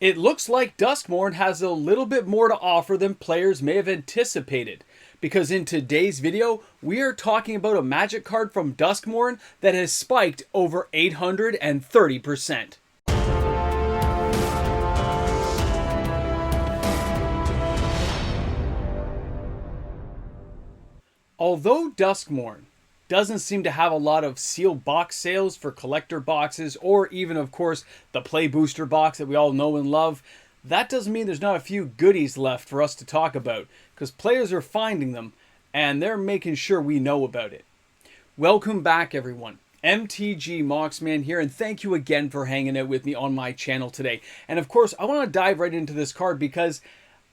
It looks like Duskmourn has a little bit more to offer than players may have anticipated, because in today's video, we are talking about a magic card from Duskmourn that has spiked over 830%. Although Duskmourn doesn't seem to have a lot of sealed box sales for collector boxes, or even, of course, the Play Booster box that we all know and love, that doesn't mean there's not a few goodies left for us to talk about, because players are finding them, and they're making sure we know about it. Welcome back, everyone. MTG Moxman here, and thank you again for hanging out with me on my channel today. And of course, I want to dive right into this card because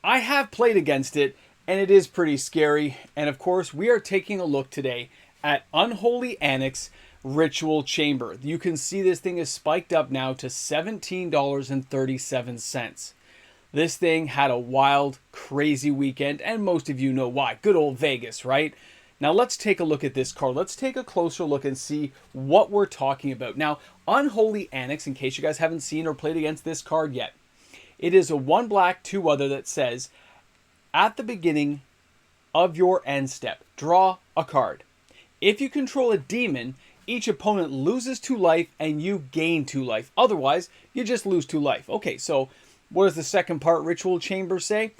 I have played against it, and it is pretty scary. And of course, we are taking a look today at Unholy Annex Ritual Chamber. You can see this thing is spiked up now to $17.37. This thing had a wild, crazy weekend, and most of you know why. Good old Vegas, right? Now let's take a look at this card. Let's take a closer look and see what we're talking about. Now, Unholy Annex, in case you guys haven't seen or played against this card yet, it is a 1 black, 2 other that says, at the beginning of your end step, draw a card. If you control a demon, each opponent loses 2 life and you gain 2 life. Otherwise, you just lose 2 life. Okay, so what does the second part Ritual Chamber say?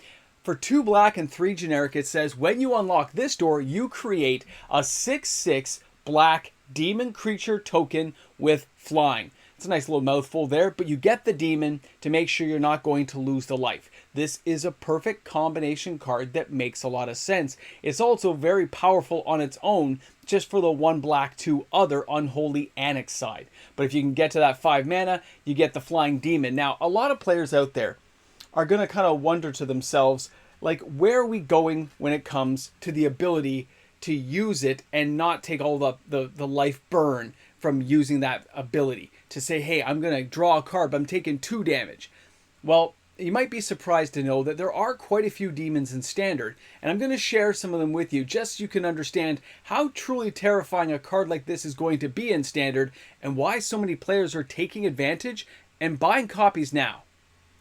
For 2 black and 3 generic, it says, when you unlock this door, you create a 6/6 black demon creature token with flying. It's a nice little mouthful there, but you get the demon to make sure you're not going to lose the life. This is a perfect combination card that makes a lot of sense. It's also very powerful on its own, just for the 1 black 2 other Unholy Annex side. But if you can get to that 5 mana, you get the flying demon. Now, a lot of players out there are going to kind of wonder to themselves, like, where are we going when it comes to the ability to use it and not take all the life burn from using that ability? To say, hey, I'm going to draw a card, but I'm taking 2 damage. Well, you might be surprised to know that there are quite a few demons in Standard, and I'm going to share some of them with you just so you can understand how truly terrifying a card like this is going to be in Standard and why so many players are taking advantage and buying copies now.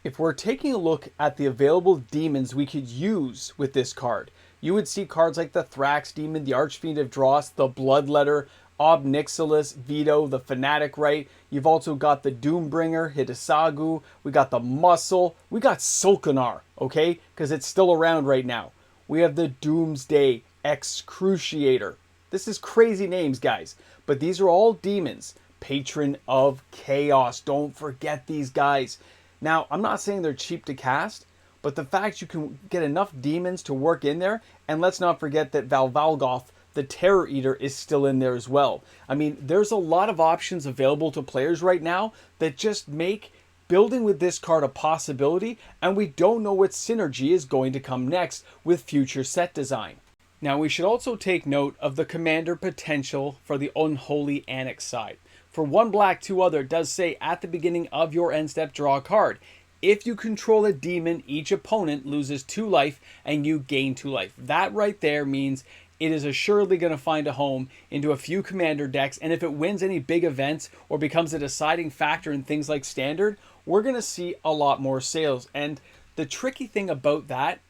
If we're taking a look at the available demons we could use with this card, you would see cards like the Thrax Demon, the Archfiend of Dross, the Bloodletter, Ob Nixilis, Vito, the Fanatic Rite. You've also got the Doombringer, Hitasagu. We got the Muscle. We got Sulkanar, okay? Because it's still around right now. We have the Doomsday Excruciator. This is crazy names, guys. But these are all demons. Patron of Chaos. Don't forget these guys. Now, I'm not saying they're cheap to cast, but the fact you can get enough demons to work in there, and let's not forget that Valvalgoth, the Terror Eater, is still in there as well. I mean, there's a lot of options available to players right now that just make building with this card a possibility, and we don't know what synergy is going to come next with future set design. Now, we should also take note of the commander potential for the Unholy Annex side. For 1 black, 2 other, it does say at the beginning of your end step, draw a card. If you control a demon, each opponent loses 2 life and you gain 2 life. That right there means it is assuredly going to find a home into a few commander decks, and if it wins any big events or becomes a deciding factor in things like Standard, we're going to see a lot more sales. And the tricky thing about that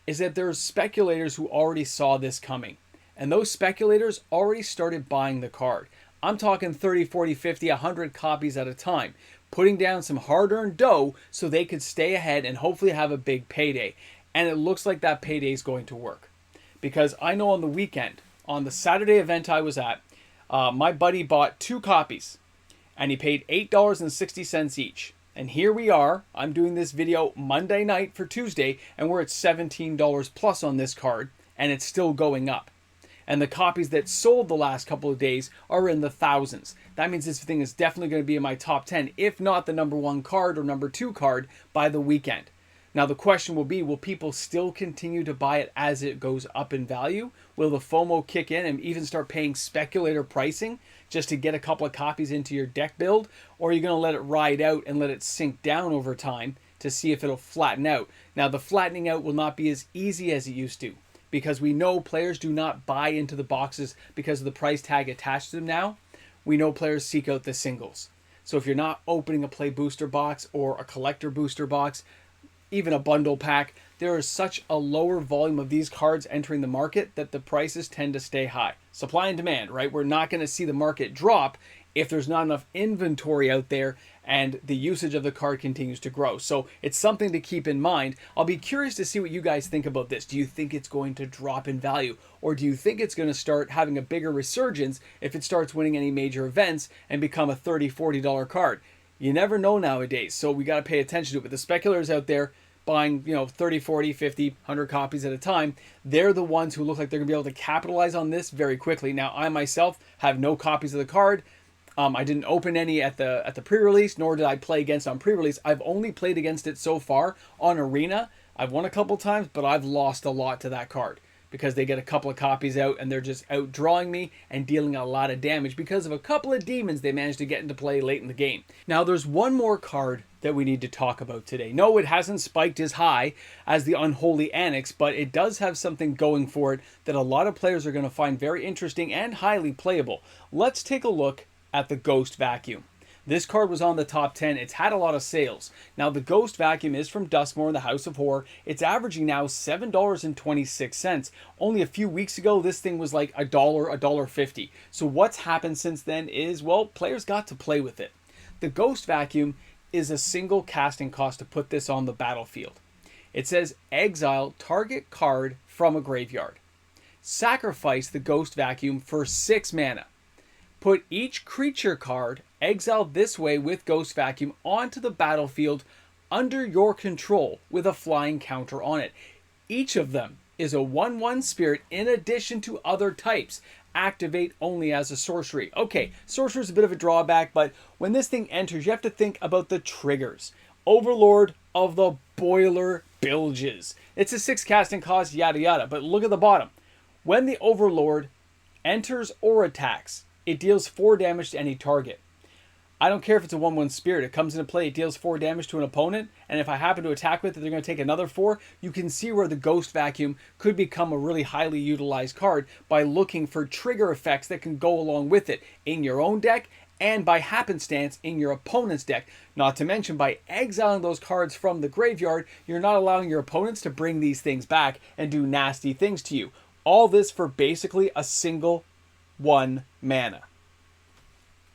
is that there's speculators who already saw this coming, and those speculators already started buying the card. I'm talking 30, 40, 50, 100 copies at a time, putting down some hard-earned dough so they could stay ahead and hopefully have a big payday. And it looks like that payday is going to work. Because I know on the weekend, on the Saturday event I was at, my buddy bought 2 copies, and he paid $8.60 each. And here we are, I'm doing this video Monday night for Tuesday, and we're at $17 plus on this card, and it's still going up. And the copies that sold the last couple of days are in the thousands. That means this thing is definitely going to be in my top 10, if not the number 1 card or number 2 card by the weekend. Now the question will be, will people still continue to buy it as it goes up in value? Will the FOMO kick in and even start paying speculator pricing just to get a couple of copies into your deck build? Or are you going to let it ride out and let it sink down over time to see if it'll flatten out? Now the flattening out will not be as easy as it used to, because we know players do not buy into the boxes because of the price tag attached to them now. We know players seek out the singles. So if you're not opening a play booster box or a collector booster box, even a bundle pack, there is such a lower volume of these cards entering the market that the prices tend to stay high. Supply and demand, right? We're not going to see the market drop if there's not enough inventory out there and the usage of the card continues to grow. So it's something to keep in mind. I'll be curious to see what you guys think about this. Do you think it's going to drop in value? Or do you think it's going to start having a bigger resurgence if it starts winning any major events and become a $30, $40 card? You never know nowadays, so we got to pay attention to it. But the speculators out there buying, 30, 40, 50, 100 copies at a time, they're the ones who look like they're going to be able to capitalize on this very quickly. Now, I myself have no copies of the card. I didn't open any at the pre-release, nor did I play against on pre-release. I've only played against it so far on Arena. I've won a couple times, but I've lost a lot to that card because they get a couple of copies out and they're just outdrawing me and dealing a lot of damage because of a couple of demons they managed to get into play late in the game. Now, there's one more card that we need to talk about today. No, it hasn't spiked as high as the Unholy Annex, but it does have something going for it that a lot of players are going to find very interesting and highly playable. Let's take a look at the Ghost Vacuum. This card was on the top 10. It's had a lot of sales. Now, the Ghost Vacuum is from Duskmourn, the House of Horror. It's averaging now $7.26. Only a few weeks ago, this thing was like $1, $1.50. So what's happened since then is, well, players got to play with it. The Ghost Vacuum is a single casting cost to put this on the battlefield. It says exile target card from a graveyard. Sacrifice the Ghost Vacuum for 6 mana. Put each creature card exiled this way with Ghost Vacuum onto the battlefield under your control with a flying counter on it. Each of them is a 1/1 spirit in addition to other types. Activate only as a sorcery. Okay, sorcery is a bit of a drawback, but when this thing enters, you have to think about the triggers. Overlord of the Boiler Bilges. It's a 6 casting cost, yada yada, but look at the bottom. When the Overlord enters or attacks, it deals 4 damage to any target. I don't care if it's a 1/1 spirit. It comes into play, it deals 4 damage to an opponent, and if I happen to attack with it, they're going to take another 4. You can see where the Ghost Vacuum could become a really highly utilized card by looking for trigger effects that can go along with it in your own deck and by happenstance in your opponent's deck. Not to mention, by exiling those cards from the graveyard, you're not allowing your opponents to bring these things back and do nasty things to you. All this for basically a single 1 mana.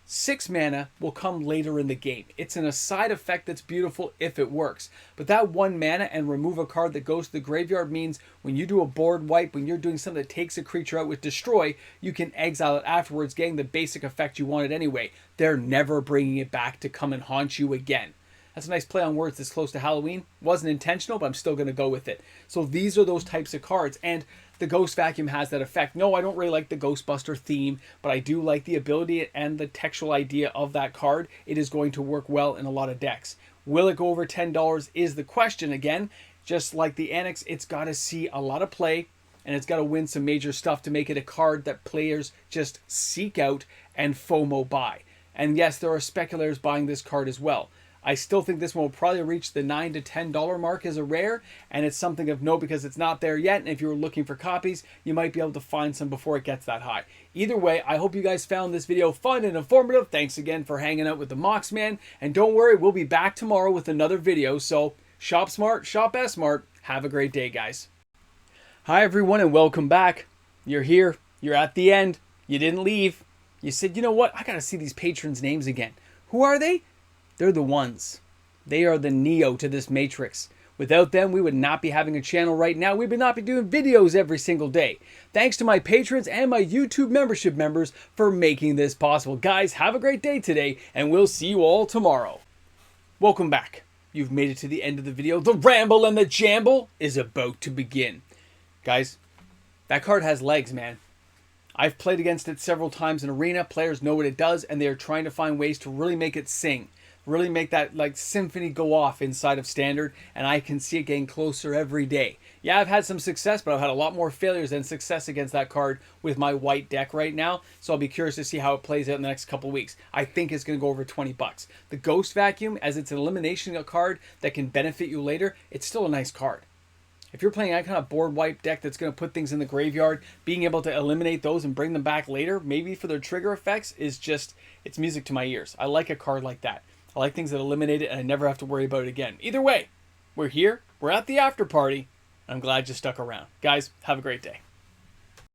6 mana will come later in the game. It's an aside effect that's beautiful if it works. But that 1 mana and remove a card that goes to the graveyard means when you do a board wipe, when you're doing something that takes a creature out with Destroy, you can exile it afterwards, getting the basic effect you wanted anyway. They're never bringing it back to come and haunt you again. That's a nice play on words this close to Halloween. Wasn't intentional, but I'm still going to go with it. So these are those types of cards, and the Ghost Vacuum has that effect. No, I don't really like the Ghostbuster theme, but I do like the ability and the textual idea of that card. It is going to work well in a lot of decks. Will it go over $10 is the question again. Just like the Annex, it's got to see a lot of play, and it's got to win some major stuff to make it a card that players just seek out and FOMO buy. And yes, there are speculators buying this card as well. I still think this one will probably reach the $9 to $10 mark as a rare, and it's something of note because it's not there yet, and if you were looking for copies, you might be able to find some before it gets that high. Either way, I hope you guys found this video fun and informative. Thanks again for hanging out with the Moxman, and don't worry, we'll be back tomorrow with another video, so shop smart, shop as smart. Have a great day, guys. Hi everyone, and welcome back. You're here, you're at the end, you didn't leave. You said, you know what, I gotta see these patrons' names again. Who are they? They're the ones. They are the Neo to this Matrix. Without them, we would not be having a channel right now. We would not be doing videos every single day. Thanks to my patrons and my YouTube membership members for making this possible. Guys, have a great day today, and we'll see you all tomorrow. Welcome back. You've made it to the end of the video. The ramble and the jamble is about to begin. Guys, that card has legs, man. I've played against it several times in Arena. Players know what it does, and they are trying to find ways to really make it sing. Really make that like symphony go off inside of Standard, and I can see it getting closer every day. Yeah, I've had some success, but I've had a lot more failures than success against that card with my white deck right now, so I'll be curious to see how it plays out in the next couple weeks. I think it's going to go over 20 bucks. The Ghost Vacuum, as it's an elimination card that can benefit you later, it's still a nice card. If you're playing that kind of board wipe deck that's going to put things in the graveyard, being able to eliminate those and bring them back later, maybe for their trigger effects, is just, it's music to my ears. I like a card like that. I like things that eliminate it and I never have to worry about it again. Either way, we're here, we're at the after party. I'm glad you stuck around. Guys, have a great day.